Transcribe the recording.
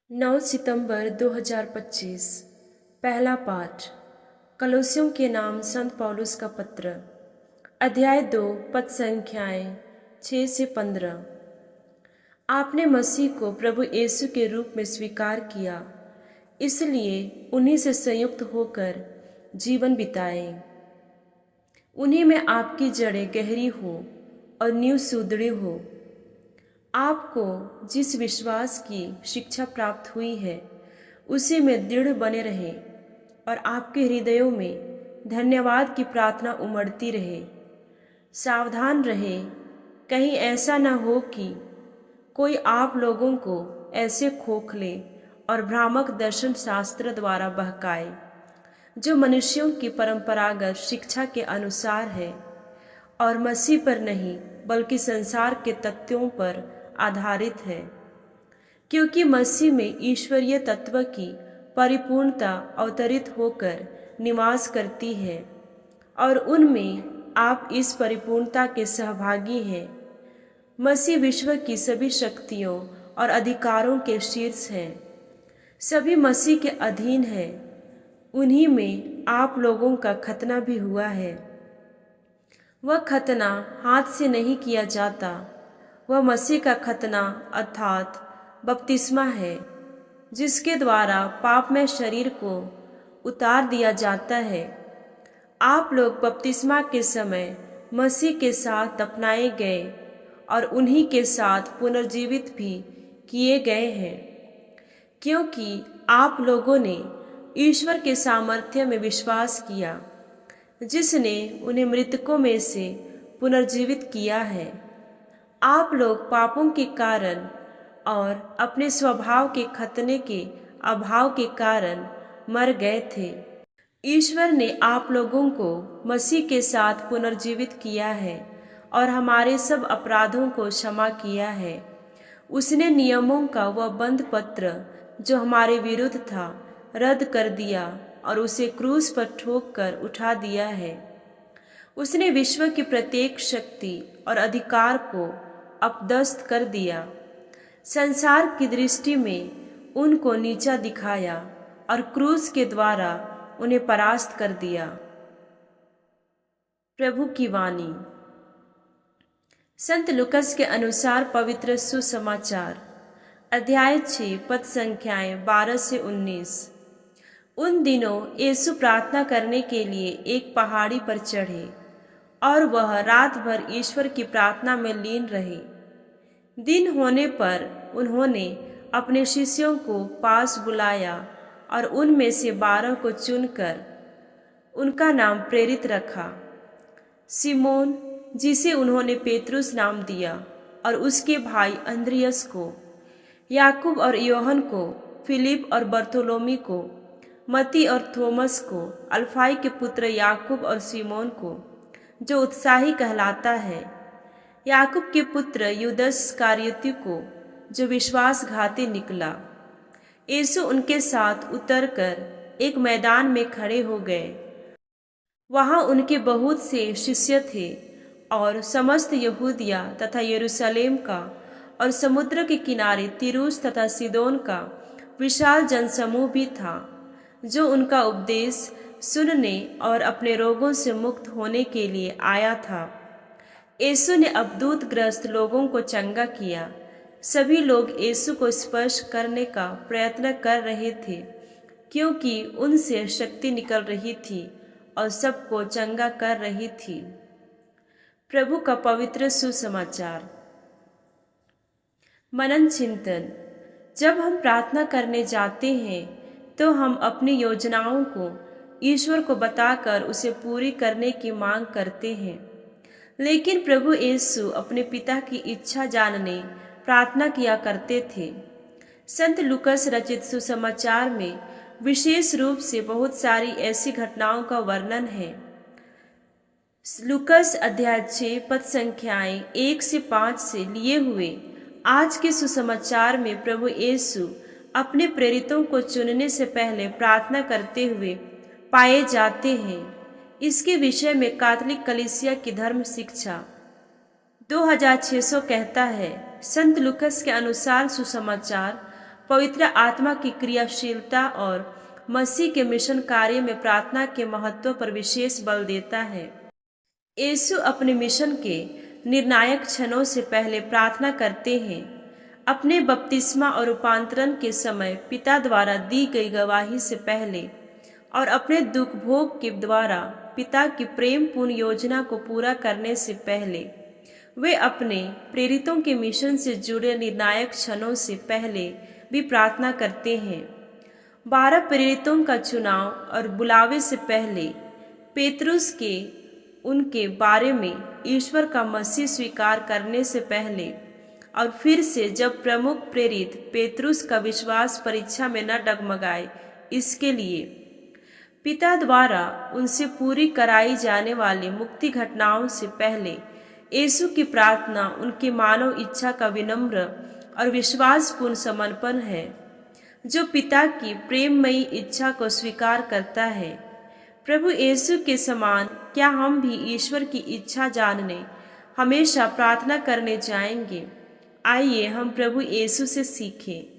9 सितंबर 2025। पहला पाठ कलोसियों के नाम संत पौलुस का पत्र, अध्याय 2, पद संख्याएं 6 से 15। आपने मसीह को प्रभु यीशु के रूप में स्वीकार किया, इसलिए उन्हीं से संयुक्त होकर जीवन बिताएं। उन्हीं में आपकी जड़ें गहरी हो और नींव सुदृढ़ हो। आपको जिस विश्वास की शिक्षा प्राप्त हुई है उसी में दृढ़ बने रहे और आपके हृदयों में धन्यवाद की प्रार्थना उमड़ती रहे। सावधान रहे, कहीं ऐसा न हो कि कोई आप लोगों को ऐसे खोखले और भ्रामक दर्शन शास्त्र द्वारा बहकाए जो मनुष्यों की परंपरागत शिक्षा के अनुसार है और मसीह पर नहीं बल्कि संसार के तथ्यों पर आधारित है। क्योंकि मसीह में ईश्वरीय तत्व की परिपूर्णता अवतरित होकर निवास करती है और उनमें आप इस परिपूर्णता के सहभागी हैं। मसीह विश्व की सभी शक्तियों और अधिकारों के शीर्ष हैं, सभी मसीह के अधीन हैं। उन्हीं में आप लोगों का खतना भी हुआ है। वह खतना हाथ से नहीं किया जाता, वह मसीह का खतना अर्थात बपतिस्मा है, जिसके द्वारा पापमय शरीर को उतार दिया जाता है। आप लोग बपतिस्मा के समय मसीह के साथ दफनाए गए और उन्हीं के साथ पुनर्जीवित भी किए गए हैं, क्योंकि आप लोगों ने ईश्वर के सामर्थ्य में विश्वास किया, जिसने उन्हें मृतकों में से पुनर्जीवित किया है। आप लोग पापों के कारण और अपने स्वभाव के खतने के अभाव के कारण मर गए थे। ईश्वर ने आप लोगों को मसीह के साथ पुनर्जीवित किया है और हमारे सब अपराधों को क्षमा किया है। उसने नियमों का वह बंद पत्र जो हमारे विरुद्ध था रद्द कर दिया और उसे क्रूस पर ठोक कर उठा दिया है। उसने विश्व की प्रत्येक शक्ति और अधिकार को अपदस्थ कर दिया, संसार की दृष्टि में उनको नीचा दिखाया और क्रूस के द्वारा उन्हें परास्त कर दिया। प्रभु की वाणी। संत लूकस के अनुसार पवित्र सुसमाचार, अध्याय 6, पद संख्याएं 12 से 19। उन दिनों यीशु प्रार्थना करने के लिए एक पहाड़ी पर चढ़े और वह रात भर ईश्वर की प्रार्थना में लीन रहे। दिन होने पर उन्होंने अपने शिष्यों को पास बुलाया और उनमें से 12 को चुनकर उनका नाम प्रेरित रखा। सिमोन, जिसे उन्होंने पेतरुस नाम दिया, और उसके भाई अंद्रियस को, याकूब और योहन को, फिलिप और बर्थोलोमी को, मती और थोमस को, अल्फाई के पुत्र याकूब और सिमोन को जो उत्साही कहलाता है, याकूब के पुत्र यूदस इस्करियोती को जो विश्वासघाती निकला। यीशु उनके साथ उतरकर एक मैदान में खड़े हो गए। वहाँ उनके बहुत से शिष्य थे और समस्त यहूदिया तथा यरूशलेम का और समुद्र के किनारे तीरूस तथा सीदोन का विशाल जनसमूह भी था, जो उनका उपदेश सुनने और अपने रोगों से मुक्त होने के लिए आया था। यीशु ने अबदूत ग्रस्त लोगों को चंगा किया। सभी लोग यीशु को स्पर्श करने का प्रयत्न कर रहे थे, क्योंकि उनसे शक्ति निकल रही थी और सबको चंगा कर रही थी। प्रभु का पवित्र सुसमाचार। मनन चिंतन। जब हम प्रार्थना करने जाते हैं तो हम अपनी योजनाओं को ईश्वर को बताकर उसे पूरी करने की मांग करते हैं, लेकिन प्रभु यीशु अपने पिता की इच्छा जानने प्रार्थना किया करते थे। संत लूकस रचित सुसमाचार में विशेष रूप से बहुत सारी ऐसी घटनाओं का वर्णन है। लूकस अध्याय 6, पद संख्याएं 1 से 5 से लिए हुए आज के सुसमाचार में प्रभु यीशु अपने प्रेरितों को चुनने से पहले प्रार्थना करते हुए पाए जाते हैं। इसके विषय में कैथोलिक कलीसिया की धर्म शिक्षा 2600 कहता है। संत लूकस के अनुसार सुसमाचार पवित्र आत्मा की क्रियाशीलता और मसीह के मिशन कार्य में प्रार्थना के महत्व पर विशेष बल देता है। यीशु अपने मिशन के निर्णायक क्षणों से पहले प्रार्थना करते हैं। अपने बपतिस्मा और रूपांतरण के समय पिता द्वारा दी गई गवाही से पहले और अपने दुख भोग के द्वारा पिता की प्रेम पूर्ण योजना को पूरा करने से पहले वे अपने प्रेरितों के मिशन से जुड़े निर्णायक क्षणों से पहले भी प्रार्थना करते हैं। 12 प्रेरितों का चुनाव और बुलावे से पहले पेतरुस के उनके बारे में ईश्वर का मसीह स्वीकार करने से पहले और फिर से जब प्रमुख प्रेरित पेतरुस का विश्वास परीक्षा में न डगमगाए, इसके लिए पिता द्वारा उनसे पूरी कराई जाने वाली मुक्ति घटनाओं से पहले यीशु की प्रार्थना उनकी मानव इच्छा का विनम्र और विश्वासपूर्ण समर्पण है, जो पिता की प्रेममयी इच्छा को स्वीकार करता है। प्रभु यीशु के समान क्या हम भी ईश्वर की इच्छा जानने हमेशा प्रार्थना करने जाएंगे? आइए हम प्रभु यीशु से सीखें।